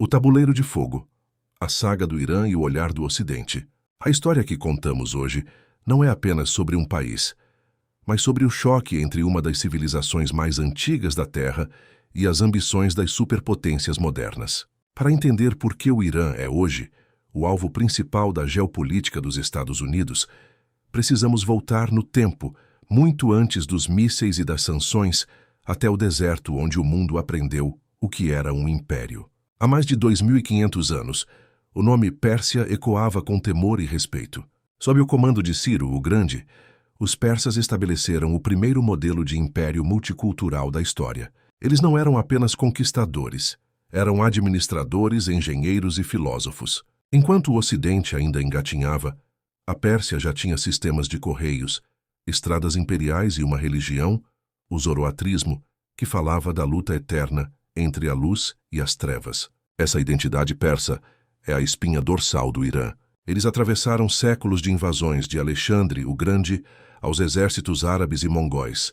O Tabuleiro de Fogo, a saga do Irã e o olhar do Ocidente. A história que contamos hoje não é apenas sobre um país, mas sobre o choque entre uma das civilizações mais antigas da Terra e as ambições das superpotências modernas. Para entender por que o Irã é hoje o alvo principal da geopolítica dos Estados Unidos, precisamos voltar no tempo, muito antes dos mísseis e das sanções, até o deserto onde o mundo aprendeu o que era um império. Há mais de 2.500 anos, o nome Pérsia ecoava com temor e respeito. Sob o comando de Ciro o Grande, os persas estabeleceram o primeiro modelo de império multicultural da história. Eles não eram apenas conquistadores, eram administradores, engenheiros e filósofos. Enquanto o Ocidente ainda engatinhava, a Pérsia já tinha sistemas de correios, estradas imperiais e uma religião, o zoroatrismo, que falava da luta eterna entre a luz e as trevas. Essa identidade persa é a espinha dorsal do Irã. Eles atravessaram séculos de invasões de Alexandre o Grande aos exércitos árabes e mongóis,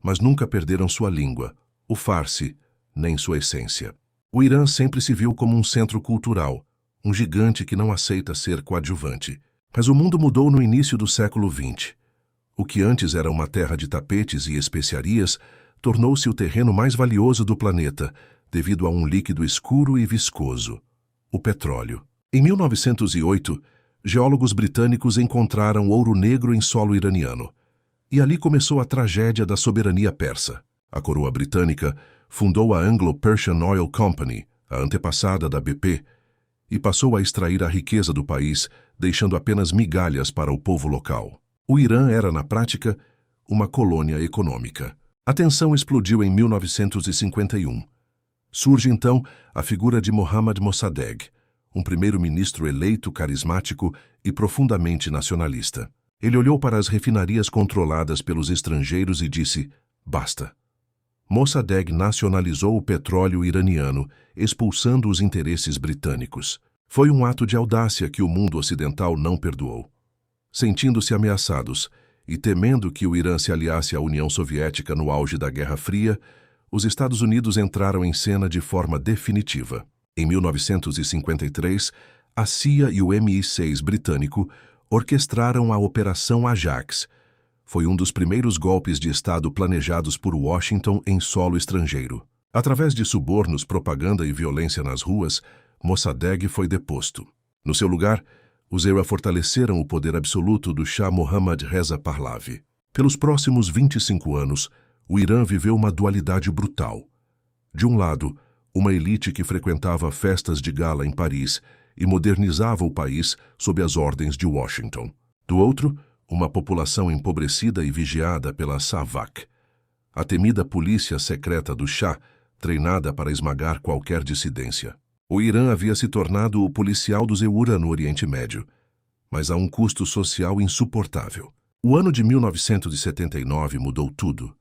mas nunca perderam sua língua, o farsi, nem sua essência. O Irã sempre se viu como um centro cultural, um gigante que não aceita ser coadjuvante. Mas o mundo mudou no início do século XX. O que antes era uma terra de tapetes e especiarias tornou-se o terreno mais valioso do planeta, devido a um líquido escuro e viscoso, o petróleo. Em 1908, geólogos britânicos encontraram ouro negro em solo iraniano. E ali começou a tragédia da soberania persa. A coroa britânica fundou a Anglo-Persian Oil Company, a antepassada da BP, e passou a extrair a riqueza do país, deixando apenas migalhas para o povo local. O Irã era, na prática, uma colônia econômica. A tensão explodiu em 1951. Surge, então, a figura de Mohammad Mossadegh, um primeiro-ministro eleito, carismático e profundamente nacionalista. Ele olhou para as refinarias controladas pelos estrangeiros e disse: basta. Mossadegh nacionalizou o petróleo iraniano, expulsando os interesses britânicos. Foi um ato de audácia que o mundo ocidental não perdoou. Sentindo-se ameaçados e temendo que o Irã se aliasse à União Soviética no auge da Guerra Fria, os Estados Unidos entraram em cena de forma definitiva. Em 1953, a CIA e o MI6 britânico orquestraram a Operação Ajax. Foi um dos primeiros golpes de Estado planejados por Washington em solo estrangeiro. Através de subornos, propaganda e violência nas ruas, Mossadegh foi deposto. No seu lugar, os EUA fortaleceram o poder absoluto do Shah Mohammad Reza Pahlavi. Pelos próximos 25 anos, o Irã viveu uma dualidade brutal. De um lado, uma elite que frequentava festas de gala em Paris e modernizava o país sob as ordens de Washington. Do outro, uma população empobrecida e vigiada pela SAVAK, a temida polícia secreta do Shah, treinada para esmagar qualquer dissidência. O Irã havia se tornado o policial dos EURA no Oriente Médio, mas a um custo social insuportável. O ano de 1979 mudou tudo.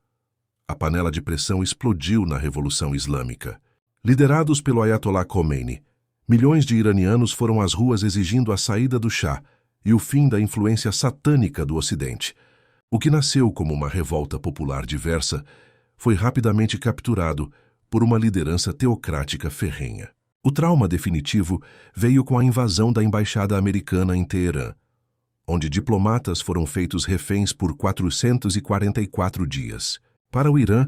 A panela de pressão explodiu na Revolução Islâmica. Liderados pelo Ayatollah Khomeini, milhões de iranianos foram às ruas exigindo a saída do Shah e o fim da influência satânica do Ocidente. O que nasceu como uma revolta popular diversa foi rapidamente capturado por uma liderança teocrática ferrenha. O trauma definitivo veio com a invasão da embaixada americana em Teherã, onde diplomatas foram feitos reféns por 444 dias. Para o Irã,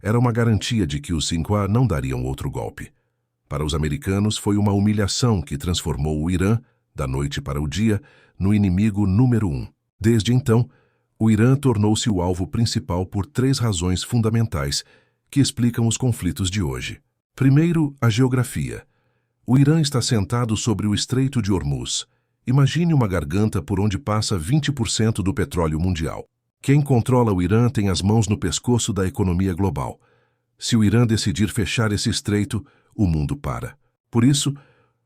era uma garantia de que os Sinqua não dariam outro golpe. Para os americanos, foi uma humilhação que transformou o Irã, da noite para o dia, no inimigo número 1. Desde então, o Irã tornou-se o alvo principal por 3 razões fundamentais que explicam os conflitos de hoje. Primeiro, a geografia. O Irã está sentado sobre o Estreito de Hormuz. Imagine uma garganta por onde passa 20% do petróleo mundial. Quem controla o Irã tem as mãos no pescoço da economia global. Se o Irã decidir fechar esse estreito, o mundo para. Por isso,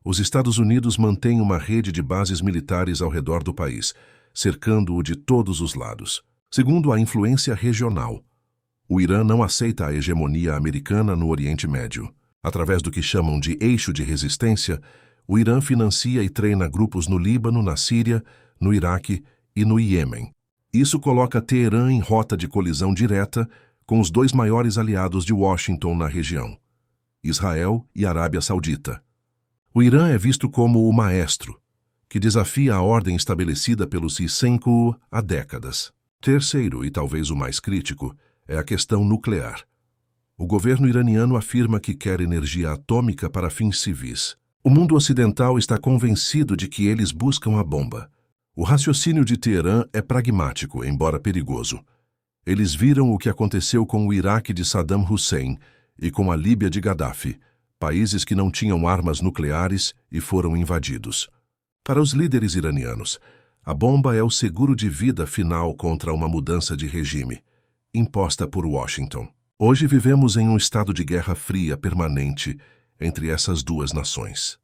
os Estados Unidos mantêm uma rede de bases militares ao redor do país, cercando-o de todos os lados. Segundo, a influência regional. O Irã não aceita a hegemonia americana no Oriente Médio. Através do que chamam de eixo de resistência, o Irã financia e treina grupos no Líbano, na Síria, no Iraque e no Iêmen. Isso coloca Teherã em rota de colisão direta com os 2 maiores aliados de Washington na região, Israel e Arábia Saudita. O Irã é visto como o maestro, que desafia a ordem estabelecida pelos C5 há décadas. Terceiro, e talvez o mais crítico, é a questão nuclear. O governo iraniano afirma que quer energia atômica para fins civis. O mundo ocidental está convencido de que eles buscam a bomba. O raciocínio de Teherã é pragmático, embora perigoso. Eles viram o que aconteceu com o Iraque de Saddam Hussein e com a Líbia de Gaddafi, países que não tinham armas nucleares e foram invadidos. Para os líderes iranianos, a bomba é o seguro de vida final contra uma mudança de regime, imposta por Washington. Hoje vivemos em um estado de guerra fria permanente entre essas duas nações.